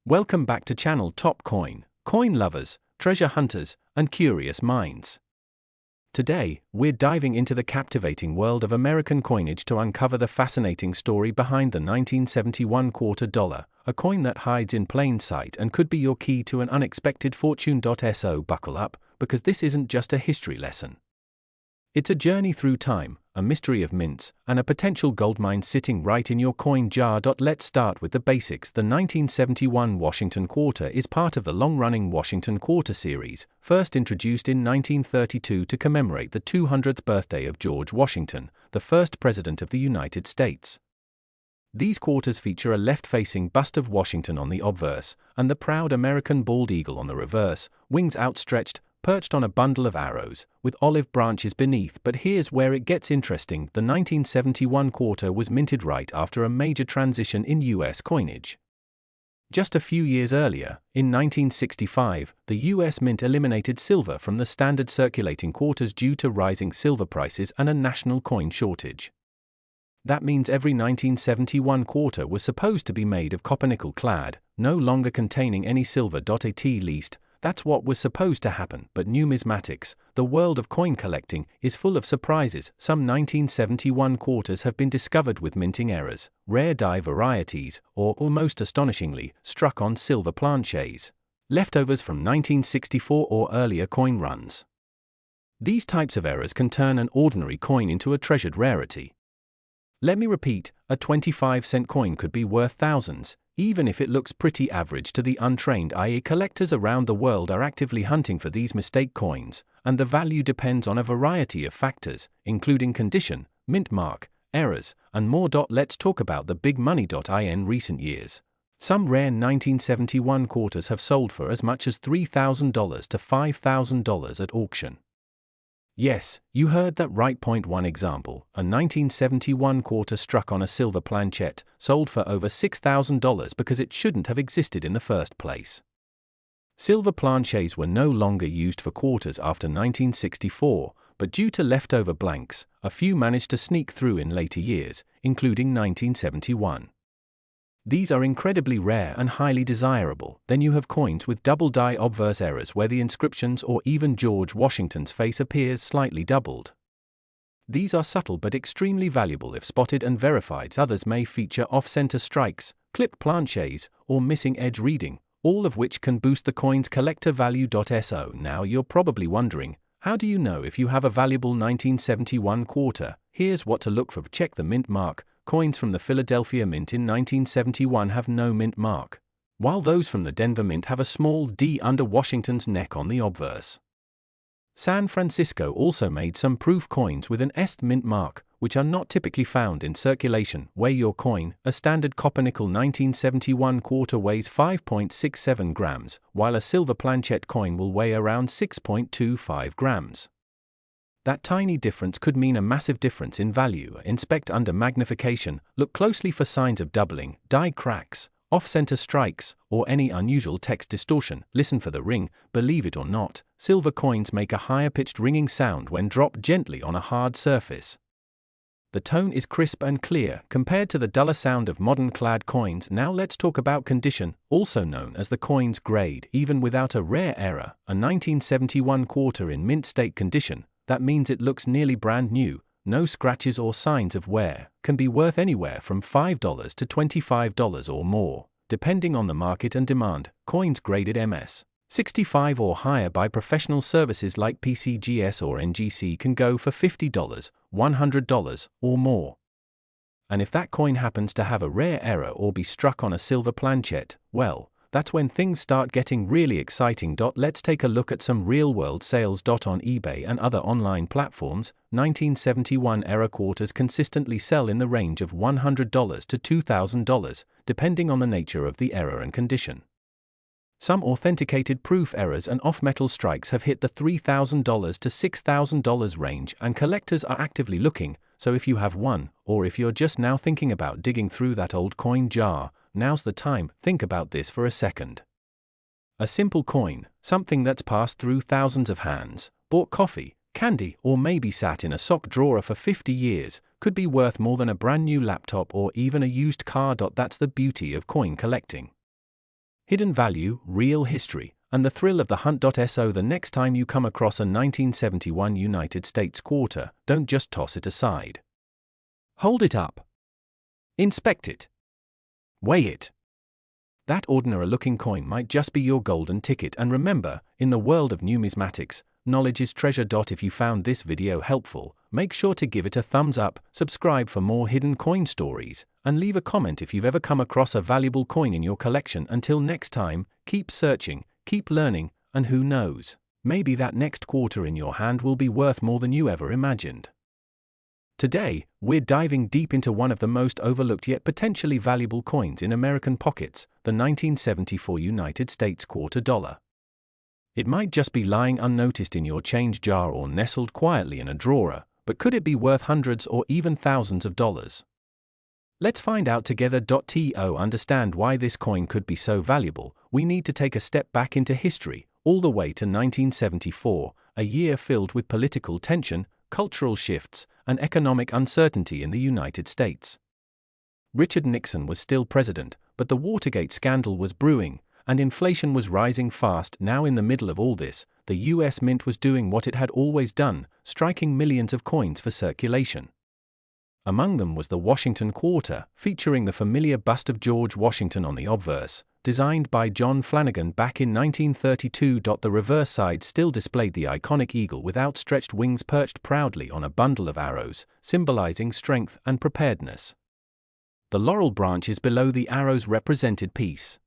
Welcome back to channel Top coin lovers, treasure hunters, and curious minds. Today, we're diving into the captivating world of American coinage to uncover the fascinating story behind the 1971 quarter dollar, a coin that hides in plain sight and could be your key to an unexpected fortune. So buckle up, because this isn't just a history lesson. It's a journey through time, a mystery of mints, and a potential goldmine sitting right in your coin jar. Let's start with the basics. The 1971 Washington Quarter is part of the long-running Washington Quarter series, first introduced in 1932 to commemorate the 200th birthday of George Washington, the first President of the United States. These quarters feature a left-facing bust of Washington on the obverse, and the proud American bald eagle on the reverse, wings outstretched, perched on a bundle of arrows, with olive branches beneath. But here's where it gets interesting. The 1971 quarter was minted right after a major transition in U.S. coinage. Just a few years earlier, in 1965, the U.S. Mint eliminated silver from the standard circulating quarters due to rising silver prices and a national coin shortage. That means every 1971 quarter was supposed to be made of copper-nickel clad, no longer containing any silver. At least, that's what was supposed to happen. But numismatics, the world of coin collecting, is full of surprises. Some 1971 quarters have been discovered with minting errors, rare die varieties, or, most astonishingly, struck on silver planchets, leftovers from 1964 or earlier coin runs. These types of errors can turn an ordinary coin into a treasured rarity. Let me repeat, a 25-cent coin could be worth thousands, even if it looks pretty average to the untrained eye. Collectors around the world are actively hunting for these mistake coins, and the value depends on a variety of factors, including condition, mint mark, errors, and more. Let's talk about the big money. In recent years, some rare 1971 quarters have sold for as much as $3,000 to $5,000 at auction. Yes, you heard that right. One example, a 1971 quarter struck on a silver planchette, sold for over $6,000 because it shouldn't have existed in the first place. Silver planchets were no longer used for quarters after 1964, but due to leftover blanks, a few managed to sneak through in later years, including 1971. These are incredibly rare and highly desirable. Then you have coins with double die obverse errors where the inscriptions or even George Washington's face appears slightly doubled. These are subtle but extremely valuable if spotted and verified. Others may feature off-center strikes, clipped planchets, or missing edge reading, all of which can boost the coin's collector value. So now you're probably wondering, how do you know if you have a valuable 1971 quarter? Here's what to look for. Check the mint mark. Coins from the Philadelphia Mint in 1971 have no mint mark, while those from the Denver Mint have a small D under Washington's neck on the obverse. San Francisco also made some proof coins with an est mint mark, which are not typically found in circulation. Weigh your coin. A standard copper-nickel 1971 quarter weighs 5.67 grams, while a silver planchette coin will weigh around 6.25 grams. That tiny difference could mean a massive difference in value. Inspect under magnification, look closely for signs of doubling, die cracks, off-center strikes, or any unusual text distortion. Listen for the ring. Believe it or not, silver coins make a higher-pitched ringing sound when dropped gently on a hard surface. The tone is crisp and clear compared to the duller sound of modern clad coins. Now let's talk about condition, also known as the coin's grade. Even without a rare error, a 1971 quarter in mint state condition, that means it looks nearly brand new, no scratches or signs of wear, can be worth anywhere from $5 to $25 or more, depending on the market and demand. Coins graded MS 65 or higher by professional services like PCGS or NGC can go for $50, $100, or more. And if that coin happens to have a rare error or be struck on a silver planchette, well, that's when things start getting really exciting. Let's take a look at some real-world sales. On eBay and other online platforms, 1971 era quarters consistently sell in the range of $100 to $2,000, depending on the nature of the error and condition. Some authenticated proof errors and off-metal strikes have hit the $3,000 to $6,000 range, and collectors are actively looking. So if you have one, or if you're just now thinking about digging through that old coin jar, now's the time. Think about this for a second. A simple coin, something that's passed through thousands of hands, bought coffee, candy, or maybe sat in a sock drawer for 50 years, could be worth more than a brand new laptop or even a used car. That's the beauty of coin collecting. Hidden value, real history, and the thrill of the hunt.so. The next time you come across a 1971 United States quarter, don't just toss it aside. Hold it up. Inspect it. Weigh it. That ordinary-looking coin might just be your golden ticket. And remember, in the world of numismatics, knowledge is treasure. If you found this video helpful, make sure to give it a thumbs up, subscribe for more hidden coin stories, and leave a comment if you've ever come across a valuable coin in your collection. Until next time, keep searching, keep learning, and who knows, maybe that next quarter in your hand will be worth more than you ever imagined. Today, we're diving deep into one of the most overlooked yet potentially valuable coins in American pockets, the 1974 United States quarter dollar. It might just be lying unnoticed in your change jar or nestled quietly in a drawer, but could it be worth hundreds or even thousands of dollars? Let's find out together. To understand why this coin could be so valuable, we need to take a step back into history, all the way to 1974, a year filled with political tension, cultural shifts, and economic uncertainty in the United States. Richard Nixon was still president, but the Watergate scandal was brewing, and inflation was rising fast. Now in the middle of all this, the U.S. Mint was doing what it had always done, striking millions of coins for circulation. Among them was the Washington Quarter, featuring the familiar bust of George Washington on the obverse, designed by John Flanagan back in 1932. The reverse side still displayed the iconic eagle with outstretched wings perched proudly on a bundle of arrows, symbolizing strength and preparedness. The laurel branches below the arrows represented peace.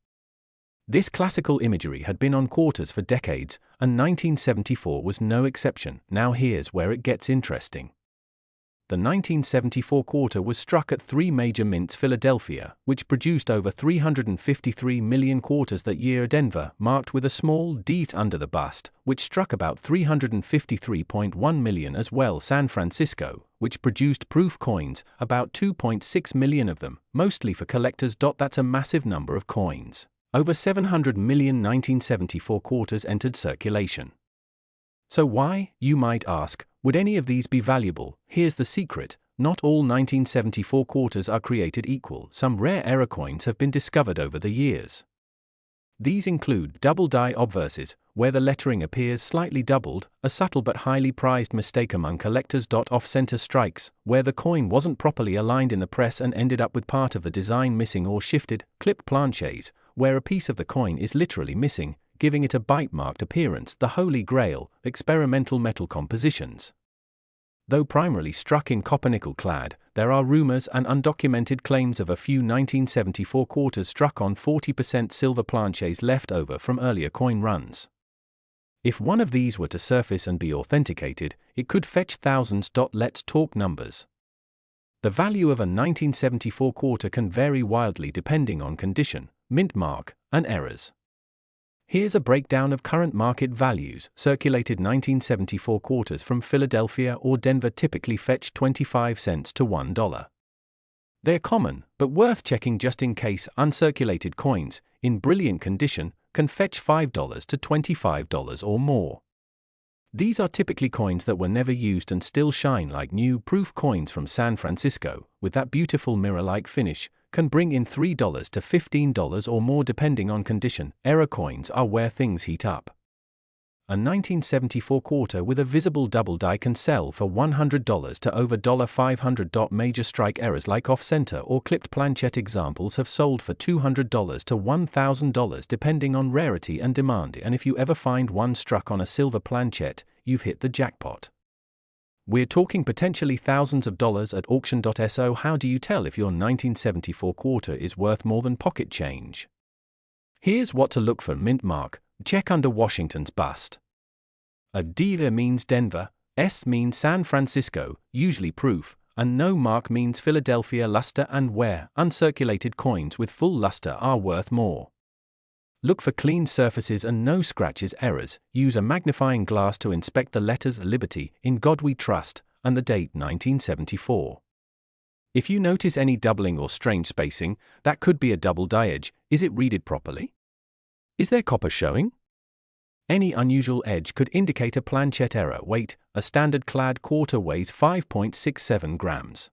This classical imagery had been on quarters for decades, and 1974 was no exception. Now here's where it gets interesting. The 1974 quarter was struck at three major mints: Philadelphia, which produced over 353 million quarters that year; Denver, marked with a small D under the bust, which struck about 353.1 million as well; San Francisco, which produced proof coins, about 2.6 million of them, mostly for collectors. That's a massive number of coins. Over 700 million 1974 quarters entered circulation. So why, you might ask, would any of these be valuable? Here's the secret: not all 1974 quarters are created equal. Some rare error coins have been discovered over the years. These include double die obverses, where the lettering appears slightly doubled, a subtle but highly prized mistake among collectors. Off-center strikes, where the coin wasn't properly aligned in the press and ended up with part of the design missing or shifted; clip planches, where a piece of the coin is literally missing, giving it a bite-marked appearance; the Holy Grail, experimental metal compositions. Though primarily struck in copper-nickel clad, there are rumors and undocumented claims of a few 1974 quarters struck on 40% silver planches left over from earlier coin runs. If one of these were to surface and be authenticated, it could fetch thousands. Let's talk numbers. The value of a 1974 quarter can vary wildly depending on condition, mint mark, and errors. Here's a breakdown of current market values. Circulated 1974 quarters from Philadelphia or Denver typically fetch 25 cents to $1. They're common, but worth checking just in case. Uncirculated coins, in brilliant condition, can fetch $5 to $25 or more. These are typically coins that were never used and still shine like new. Proof coins from San Francisco, with that beautiful mirror-like finish, can bring in $3 to $15 or more depending on condition. Error coins are where things heat up. A 1974 quarter with a visible double die can sell for $100 to over $500. Major strike errors like off-center or clipped planchette examples have sold for $200 to $1,000 depending on rarity and demand. And if you ever find one struck on a silver planchette, you've hit the jackpot. We're talking potentially thousands of dollars at auction.so. How do you tell if your 1974 quarter is worth more than pocket change? Here's what to look for: mint mark, check under Washington's bust. A D there means Denver, S means San Francisco, usually proof, and no mark means Philadelphia. Luster and wear, uncirculated coins with full luster are worth more. Look for clean surfaces and no scratches. Errors, use a magnifying glass to inspect the letters Liberty, In God We Trust, and the date 1974. If you notice any doubling or strange spacing, that could be a double die edge. Is it reeded properly? Is there copper showing? Any unusual edge could indicate a planchette error. Weight, a standard clad quarter weighs 5.67 grams.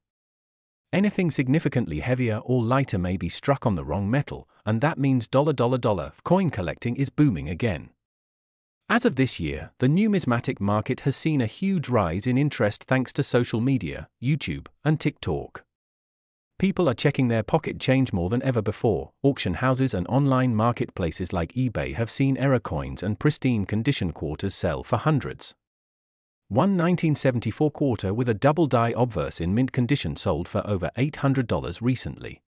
Anything significantly heavier or lighter may be struck on the wrong metal, and that means dollar coin collecting is booming again. As of this year, the numismatic market has seen a huge rise in interest thanks to social media, YouTube, and TikTok. People are checking their pocket change more than ever before. Auction houses and online marketplaces like eBay have seen error coins and pristine condition quarters sell for hundreds. One 1974 quarter with a double die obverse in mint condition sold for over $800 recently.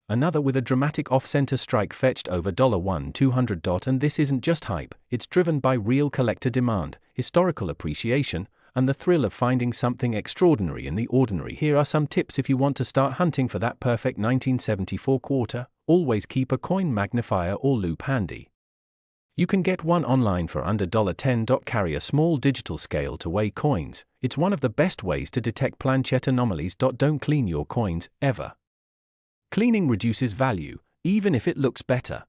Another with a dramatic off-center strike fetched over $1,200, and this isn't just hype, it's driven by real collector demand, historical appreciation, and the thrill of finding something extraordinary in the ordinary. Here are some tips if you want to start hunting for that perfect 1974 quarter. Always keep a coin magnifier or loupe handy. You can get one online for under $10. Carry a small digital scale to weigh coins. It's one of the best ways to detect planchet anomalies. Don't clean your coins, ever. Cleaning reduces value, even if it looks better.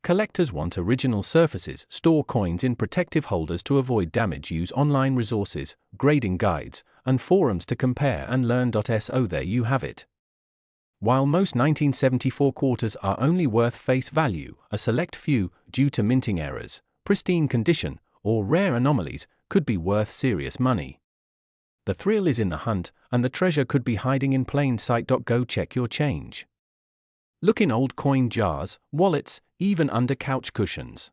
Collectors want original surfaces. Store coins in protective holders to avoid damage. Use online resources, grading guides, and forums to compare and learn. So there you have it. While most 1974 quarters are only worth face value, a select few, due to minting errors, pristine condition, or rare anomalies, could be worth serious money. The thrill is in the hunt, and the treasure could be hiding in plain sight. Go check your change. Look in old coin jars, wallets, even under couch cushions.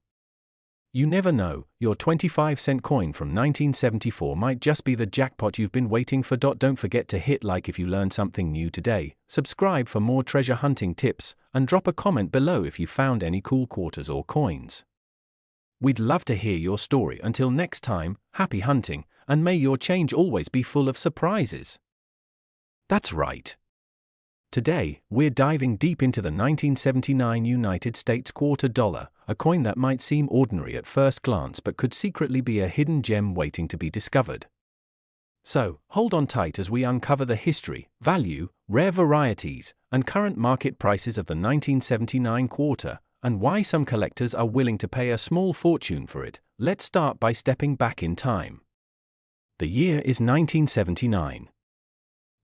You never know, your 25-cent coin from 1974 might just be the jackpot you've been waiting for. Don't forget to hit like if you learned something new today, subscribe for more treasure hunting tips, and drop a comment below if you found any cool quarters or coins. We'd love to hear your story. Until next time, happy hunting, and may your change always be full of surprises. That's right. Today, we're diving deep into the 1979 United States quarter dollar, a coin that might seem ordinary at first glance but could secretly be a hidden gem waiting to be discovered. So, hold on tight as we uncover the history, value, rare varieties, and current market prices of the 1979 quarter, and why some collectors are willing to pay a small fortune for it. Let's start by stepping back in time. The year is 1979.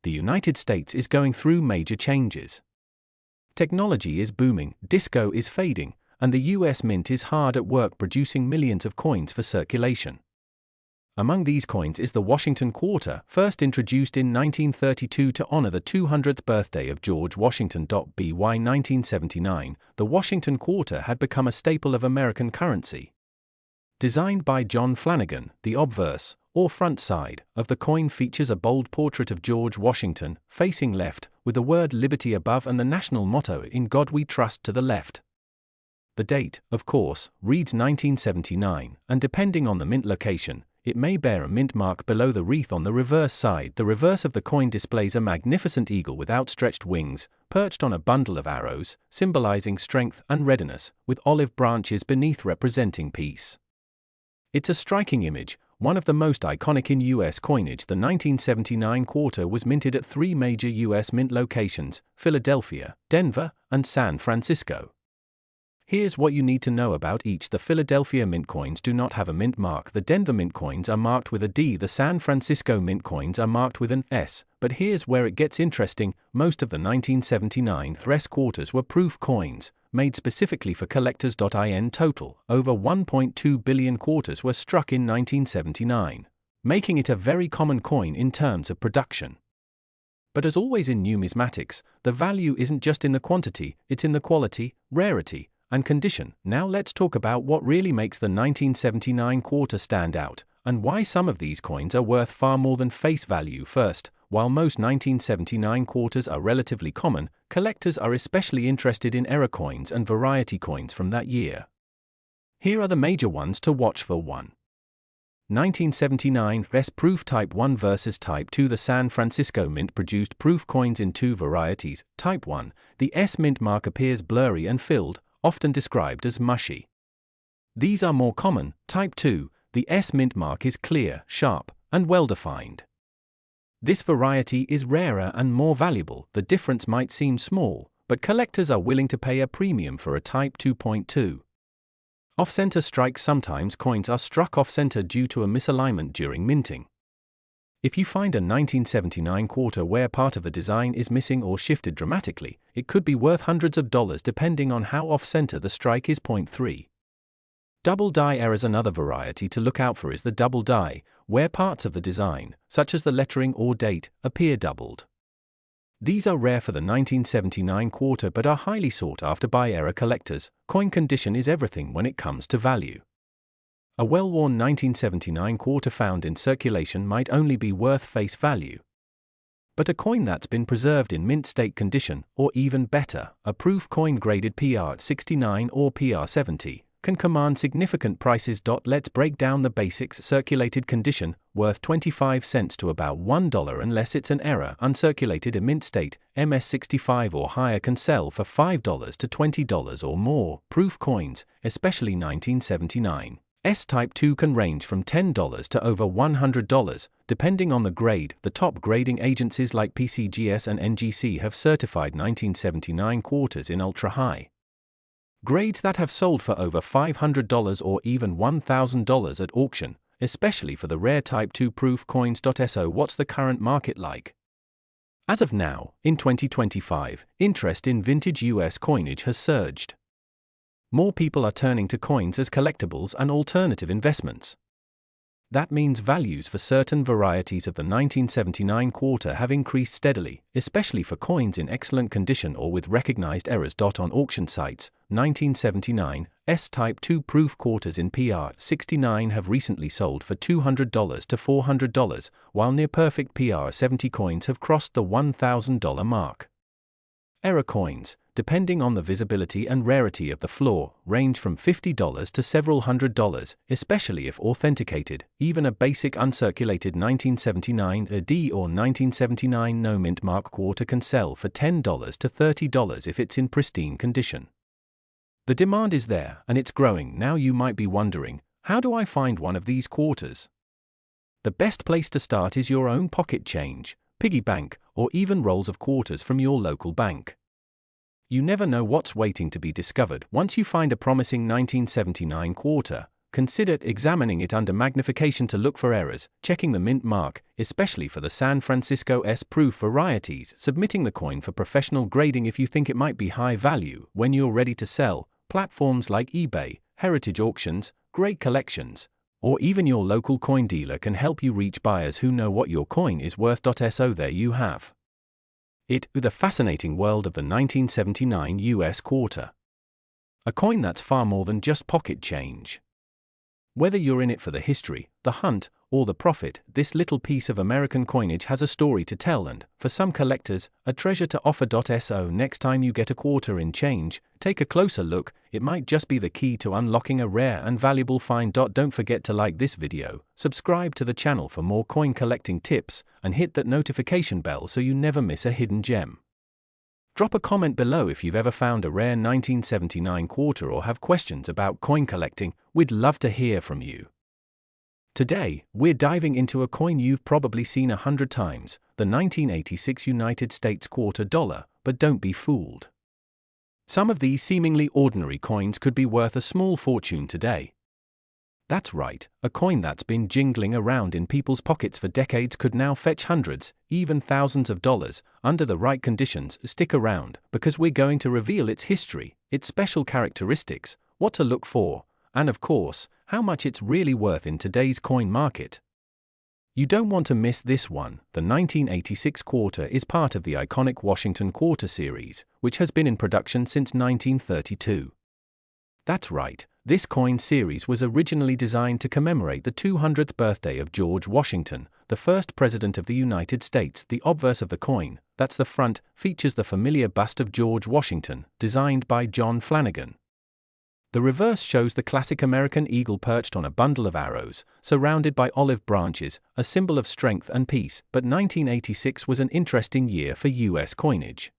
The United States is going through major changes. Technology is booming, disco is fading, and the US Mint is hard at work producing millions of coins for circulation. Among these coins is the Washington Quarter, first introduced in 1932 to honor the 200th birthday of George Washington. By 1979, the Washington Quarter had become a staple of American currency. Designed by John Flanagan, the obverse, or front side, of the coin features a bold portrait of George Washington, facing left, with the word liberty above and the national motto "In God We Trust" to the left. The date, of course, reads 1979, and depending on the mint location, it may bear a mint mark below the wreath on the reverse side. The reverse of the coin displays a magnificent eagle with outstretched wings, perched on a bundle of arrows, symbolizing strength and readiness, with olive branches beneath representing peace. It's a striking image, one of the most iconic in U.S. coinage. The 1979 quarter was minted at 3 major U.S. mint locations: Philadelphia, Denver, and San Francisco. Here's what you need to know about each. The Philadelphia mint coins do not have a mint mark. The Denver mint coins are marked with a D. The San Francisco mint coins are marked with an S. But here's where it gets interesting. Most of the 1979 U.S. quarters were proof coins, made specifically for collectors. In total, over 1.2 billion quarters were struck in 1979, making it a very common coin in terms of production. But as always in numismatics, the value isn't just in the quantity, it's in the quality, rarity, and condition. Now let's talk about what really makes the 1979 quarter stand out, and why some of these coins are worth far more than face value. First, while most 1979 quarters are relatively common, collectors are especially interested in error coins and variety coins from that year. Here are the major ones to watch for. 1. 1979 S Proof Type 1 versus Type 2. The San Francisco Mint produced proof coins in 2 varieties. Type 1, the S mint mark appears blurry and filled, often described as mushy. These are more common. Type 2, the S mint mark is clear, sharp, and well-defined. This variety is rarer and more valuable. The difference might seem small, but collectors are willing to pay a premium for a Type 2.2. Off-center strikes. Sometimes coins are struck off-center due to a misalignment during minting. If you find a 1979 quarter where part of the design is missing or shifted dramatically, it could be worth hundreds of dollars depending on how off-center the strike is. 3. Double die errors. Another variety to look out for is the double die, where parts of the design, such as the lettering or date, appear doubled. These are rare for the 1979 quarter but are highly sought after by error collectors. Coin condition is everything when it comes to value. A well-worn 1979 quarter found in circulation might only be worth face value. But a coin that's been preserved in mint state condition, or even better, a proof coin graded PR 69 or PR 70, can command significant prices. Let's break down the basics. Circulated condition, worth 25 cents to about $1 unless it's an error. Uncirculated in mint state, MS 65 or higher, can sell for $5 to $20 or more. Proof coins, especially 1979 S-Type 2, can range from $10 to over $100, depending on the grade. The top grading agencies like PCGS and NGC have certified 1979 quarters in ultra-high grades that have sold for over $500 or even $1,000 at auction, especially for the rare Type 2 proof coins. So what's the current market like? As of now, in 2025, interest in vintage US coinage has surged. More people are turning to coins as collectibles and alternative investments. That means values for certain varieties of the 1979 quarter have increased steadily, especially for coins in excellent condition or with recognized errors. On auction sites, 1979 S-Type 2 proof quarters in PR 69 have recently sold for $200 to $400, while near-perfect PR 70 coins have crossed the $1,000 mark. Error coins, depending on the visibility and rarity of the floor, range from $50 to several $100s, especially if authenticated. Even a basic uncirculated 1979 AD or 1979 no mint mark quarter can sell for $10 to $30 if it's in pristine condition. The demand is there, and it's growing. Now you might be wondering, how do I find one of these quarters? The best place to start is your own pocket change, piggy bank, or even rolls of quarters from your local bank. You never know what's waiting to be discovered. Once you find a promising 1979 quarter, consider examining it under magnification to look for errors, checking the mint mark, especially for the San Francisco S-proof varieties, submitting the coin for professional grading if you think it might be high value. When you're ready to sell, platforms like eBay, Heritage Auctions, Great Collections, or even your local coin dealer can help you reach buyers who know what your coin is worth. So there you have it, the fascinating world of the 1979 US quarter. A coin that's far more than just pocket change. Whether you're in it for the history, the hunt, or the profit, this little piece of American coinage has a story to tell and, for some collectors, a treasure to offer. So next time you get a quarter in change, take a closer look. It might just be the key to unlocking a rare and valuable find. Don't forget to like this video, subscribe to the channel for more coin collecting tips, and hit that notification bell so you never miss a hidden gem. Drop a comment below if you've ever found a rare 1979 quarter or have questions about coin collecting. We'd love to hear from you. Today, we're diving into a coin you've probably seen 100 times, the 1986 United States quarter dollar, but don't be fooled. Some of these seemingly ordinary coins could be worth a small fortune today. That's right, a coin that's been jingling around in people's pockets for decades could now fetch hundreds, even thousands of dollars, under the right conditions. Stick around, because we're going to reveal its history, its special characteristics, what to look for, and of course, how much it's really worth in today's coin market. You don't want to miss this one. The 1986 quarter is part of the iconic Washington Quarter series, which has been in production since 1932. That's right, this coin series was originally designed to commemorate the 200th birthday of George Washington, the first president of the United States. The obverse of the coin, that's the front, features the familiar bust of George Washington, designed by John Flanagan. The reverse shows the classic American eagle perched on a bundle of arrows, surrounded by olive branches, a symbol of strength and peace. But 1986 was an interesting year for US coinage.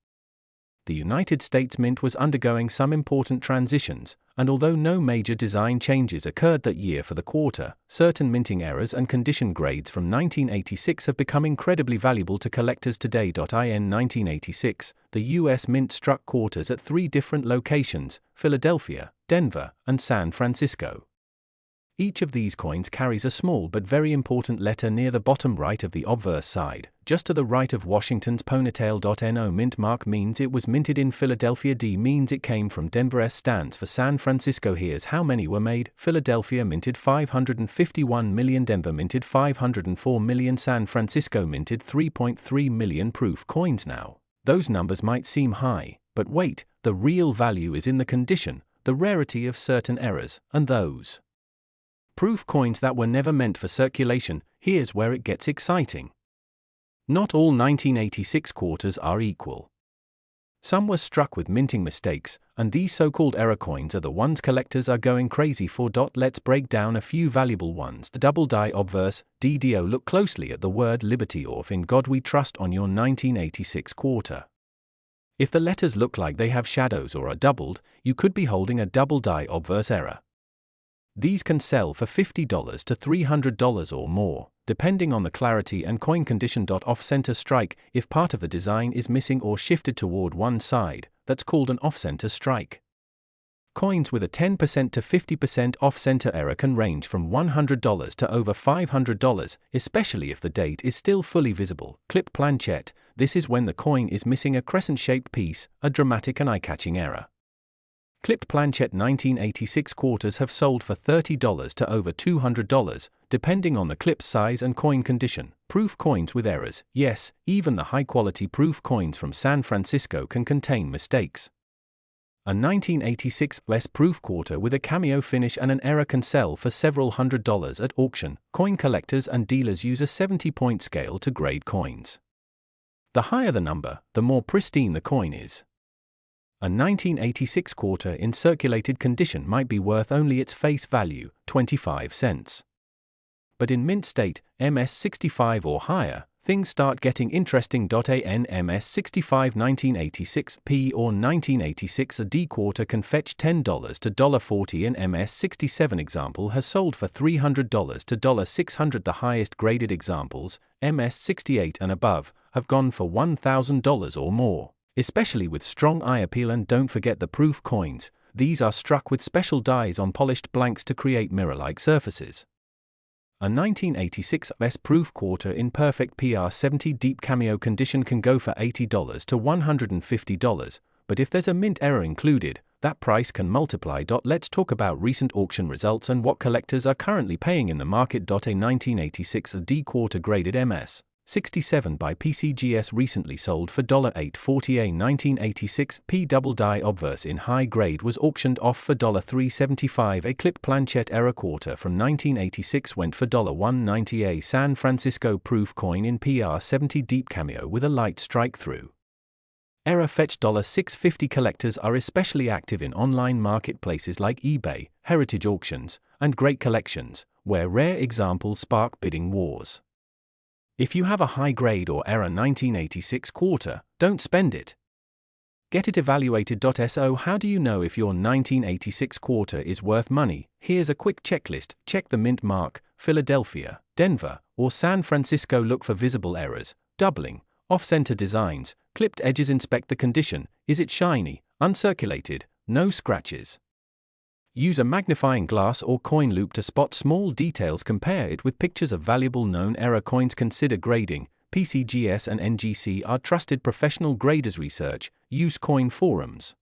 The United States Mint was undergoing some important transitions, and although no major design changes occurred that year for the quarter, certain minting errors and condition grades from 1986 have become incredibly valuable to collectors today. In 1986, the US Mint struck quarters at 3 different locations: Philadelphia, Denver, and San Francisco. Each of these coins carries a small but very important letter near the bottom right of the obverse side, just to the right of Washington's ponytail. No mint mark means it was minted in Philadelphia. D means it came from Denver. S stands for San Francisco. Here's how many were made. Philadelphia minted 551 million. Denver minted 504 million. San Francisco minted 3.3 million proof coins. Now, those numbers might seem high, but wait, the real value is in the condition, the rarity of certain errors, and those proof coins that were never meant for circulation. Here's where it gets exciting. Not all 1986 quarters are equal. Some were struck with minting mistakes, and these so-called error coins are the ones collectors are going crazy for. Let's break down a few valuable ones. The double die obverse, DDO. Look closely at the word liberty or in God we trust on your 1986 quarter. If the letters look like they have shadows or are doubled, you could be holding a double die obverse error. These can sell for $50 to $300 or more, depending on the clarity and coin condition. Off-center strike. If part of the design is missing or shifted toward one side, that's called an off-center strike. Coins with a 10% to 50% off-center error can range from $100 to over $500, especially if the date is still fully visible. Clip planchette. This is when the coin is missing a crescent-shaped piece, a dramatic and eye-catching error. Clipped planchette 1986 quarters have sold for $30 to over $200, depending on the clip size and coin condition. Proof coins with errors. Yes, even the high-quality proof coins from San Francisco can contain mistakes. A 1986 less proof quarter with a cameo finish and an error can sell for several $100s at auction. Coin collectors and dealers use a 70-point scale to grade coins. The higher the number, the more pristine the coin is. A 1986 quarter in circulated condition might be worth only its face value, 25 cents. But in mint state, MS65 or higher, things start getting interesting. An MS65 1986 P or 1986 a D quarter can fetch $10 to $40. An MS67 example has sold for $300 to $600. The highest graded examples, MS68 and above, have gone for $1,000 or more, especially with strong eye appeal. And don't forget the proof coins. These are struck with special dies on polished blanks to create mirror-like surfaces. A 1986 S proof quarter in perfect PR70 deep cameo condition can go for $80 to $150, but if there's a mint error included, that price can multiply. Let's talk about recent auction results and what collectors are currently paying in the market. A 1986 D quarter graded MS 67 by PCGS recently sold for $840. A 1986 P double die obverse in high grade was auctioned off for $375. A clip planchette error quarter from 1986 went for $190. A San Francisco proof coin in PR70 deep cameo with a light strike through error fetched $650. Collectors are especially active in online marketplaces like eBay, heritage auctions, and great collections, where rare examples spark bidding wars. If you have a high grade or error 1986 quarter, don't spend it. Get it evaluated. So how do you know if your 1986 quarter is worth money? Here's a quick checklist. Check the mint mark, Philadelphia, Denver, or San Francisco. Look for visible errors, doubling, off-center designs, clipped edges. Inspect the condition. Is it shiny, uncirculated, no scratches? Use a magnifying glass or coin loop to spot small details. Compare it with pictures of valuable known error coins. Consider grading. PCGS and NGC are trusted professional graders. Research, use coin forums,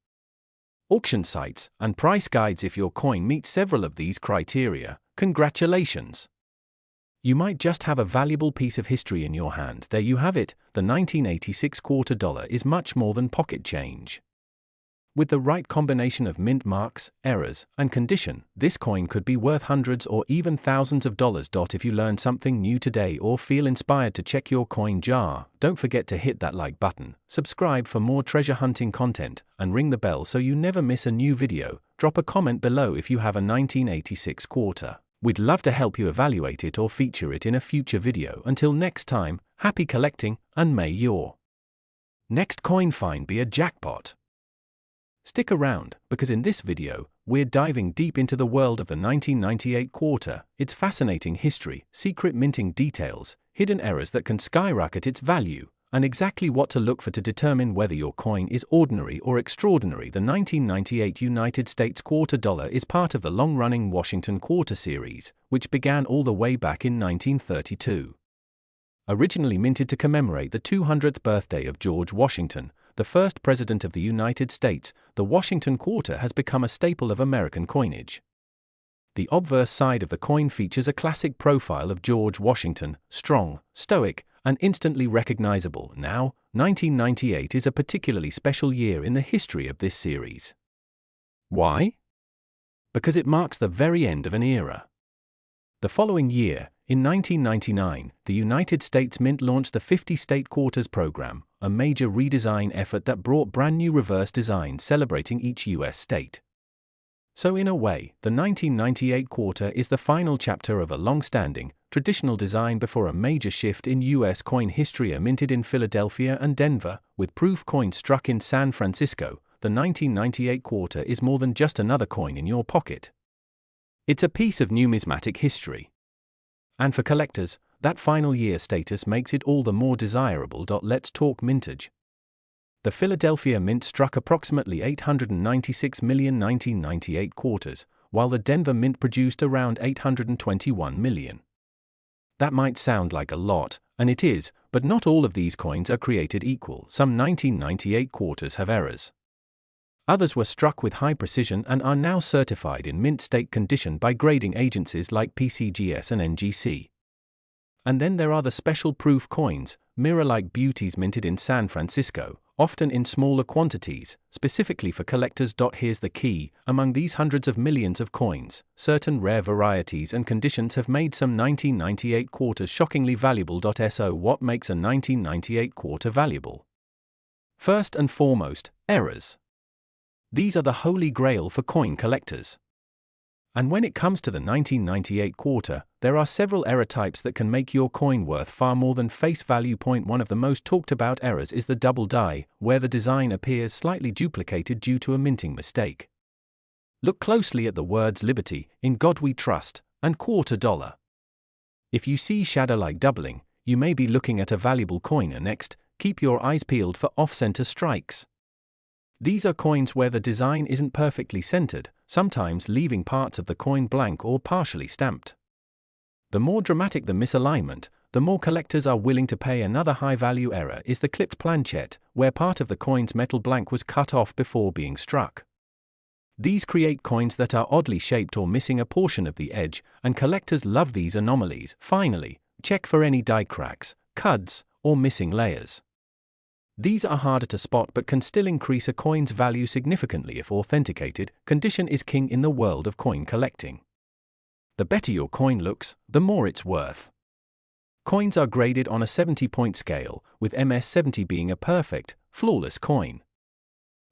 auction sites, and price guides. If your coin meets several of these criteria, congratulations! You might just have a valuable piece of history in your hand. There you have it. The 1986 quarter dollar is much more than pocket change. With the right combination of mint marks, errors, and condition, this coin could be worth hundreds or even thousands of dollars. If you learned something new today or feel inspired to check your coin jar, don't forget to hit that like button, subscribe for more treasure hunting content, and ring the bell so you never miss a new video. Drop a comment below if you have a 1986 quarter. We'd love to help you evaluate it or feature it in a future video. Until next time, happy collecting, and may your next coin find be a jackpot. Stick around, because in this video, we're diving deep into the world of the 1998 quarter, its fascinating history, secret minting details, hidden errors that can skyrocket its value, and exactly what to look for to determine whether your coin is ordinary or extraordinary. The 1998 United States quarter dollar is part of the long-running Washington Quarter series, which began all the way back in 1932. Originally minted to commemorate the 200th birthday of George Washington, the first President of the United States, the Washington Quarter has become a staple of American coinage. The obverse side of the coin features a classic profile of George Washington, strong, stoic, and instantly recognizable. Now, 1998 is a particularly special year in the history of this series. Why? Because it marks the very end of an era. The following year, in 1999, the United States Mint launched the 50 State Quarters program, a major redesign effort that brought brand new reverse designs celebrating each U.S. state. So in a way, the 1998 quarter is the final chapter of a long-standing, traditional design before a major shift in U.S. coin history. Minted in Philadelphia and Denver, with proof coins struck in San Francisco, the 1998 quarter is more than just another coin in your pocket. It's a piece of numismatic history. And for collectors, that final year status makes it all the more desirable. Let's talk mintage. The Philadelphia Mint struck approximately 896 million 1998 quarters, while the Denver Mint produced around 821 million. That might sound like a lot, and it is, but not all of these coins are created equal. Some 1998 quarters have errors. Others were struck with high precision and are now certified in mint state condition by grading agencies like PCGS and NGC. And then there are the special proof coins, mirror-like beauties minted in San Francisco, often in smaller quantities, specifically for collectors. Here's the key: among these hundreds of millions of coins, certain rare varieties and conditions have made some 1998 quarters shockingly valuable. So what makes a 1998 quarter valuable? First and foremost, errors. These are the holy grail for coin collectors. And when it comes to the 1998 quarter, there are several error types that can make your coin worth far more than face value. One of the most talked about errors is the double die, where the design appears slightly duplicated due to a minting mistake. Look closely at the words Liberty, In God We Trust, and quarter dollar. If you see shadow-like doubling, you may be looking at a valuable coin. Next, keep your eyes peeled for off-center strikes. These are coins where the design isn't perfectly centered, sometimes leaving parts of the coin blank or partially stamped. The more dramatic the misalignment, the more collectors are willing to pay. Another high-value error is the clipped planchette, where part of the coin's metal blank was cut off before being struck. These create coins that are oddly shaped or missing a portion of the edge, and collectors love these anomalies. Finally, check for any die cracks, cuds, or missing layers. These are harder to spot but can still increase a coin's value significantly if authenticated. Condition is king in the world of coin collecting. The better your coin looks, the more it's worth. Coins are graded on a 70-point scale, with MS-70 being a perfect, flawless coin.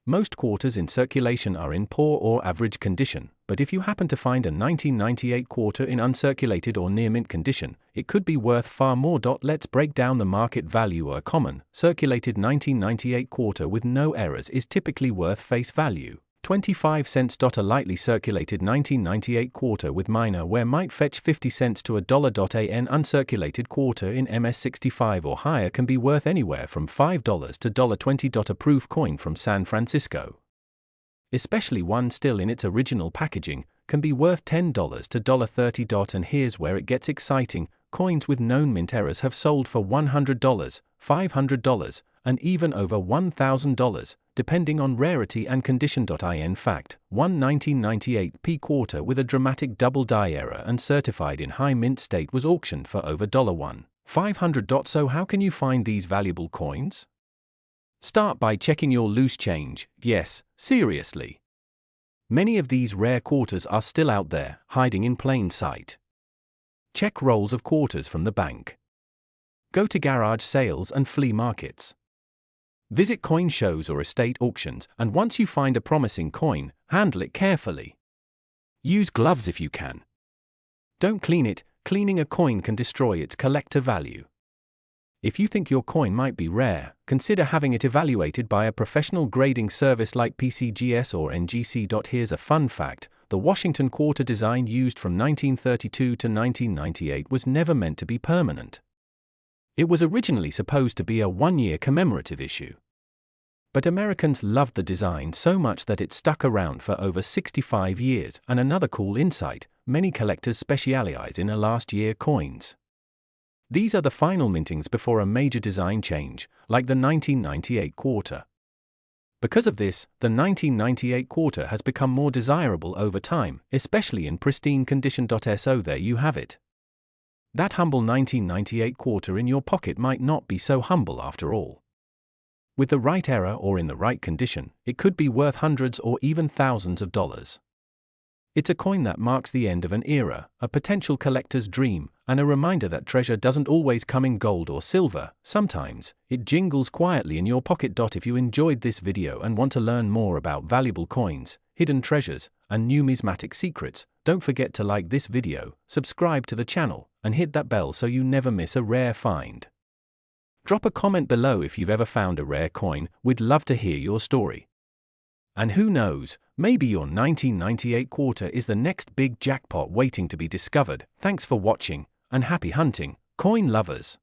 Most quarters in circulation are in poor or average condition, but if you happen to find a 1998 quarter in uncirculated or near mint condition, it could be worth far more. Let's break down the market value. A common, circulated 1998 quarter with no errors is typically worth face value 25 cents. A lightly circulated 1998 quarter with minor wear might fetch 50 cents to $1. An uncirculated quarter in MS-65 or higher can be worth anywhere from $5 to $20. A proof coin from San Francisco, especially one still in its original packaging, can be worth $10 to $30. And here's where it gets exciting: coins with known mint errors have sold for $100, $500, and even over $1,000, depending on rarity and condition. In fact, one 1998 P quarter with a dramatic double die error and certified in high mint state was auctioned for over $1,500. So how can you find these valuable coins? Start by checking your loose change. Yes, seriously. Many of these rare quarters are still out there, hiding in plain sight. Check rolls of quarters from the bank. Go to garage sales and flea markets. Visit coin shows or estate auctions, and once you find a promising coin, handle it carefully. Use gloves if you can. Don't clean it. Cleaning a coin can destroy its collector value. If you think your coin might be rare, consider having it evaluated by a professional grading service like PCGS or NGC. Here's a fun fact: the Washington Quarter design used from 1932 to 1998 was never meant to be permanent. It was originally supposed to be a one-year commemorative issue. But Americans loved the design so much that it stuck around for over 65 years. And another cool insight, many collectors specialize in last-year coins. These are the final mintings before a major design change, like the 1998 quarter. Because of this, the 1998 quarter has become more desirable over time, especially in pristine condition. So there you have it. That humble 1998 quarter in your pocket might not be so humble after all. With the right era or in the right condition, it could be worth hundreds or even thousands of dollars. It's a coin that marks the end of an era, a potential collector's dream, and a reminder that treasure doesn't always come in gold or silver. Sometimes, it jingles quietly in your pocket. If you enjoyed this video and want to learn more about valuable coins, hidden treasures, and numismatic secrets, don't forget to like this video, subscribe to the channel, and hit that bell so you never miss a rare find. Drop a comment below if you've ever found a rare coin. We'd love to hear your story. And who knows, maybe your 1998 quarter is the next big jackpot waiting to be discovered. Thanks for watching, and happy hunting, coin lovers.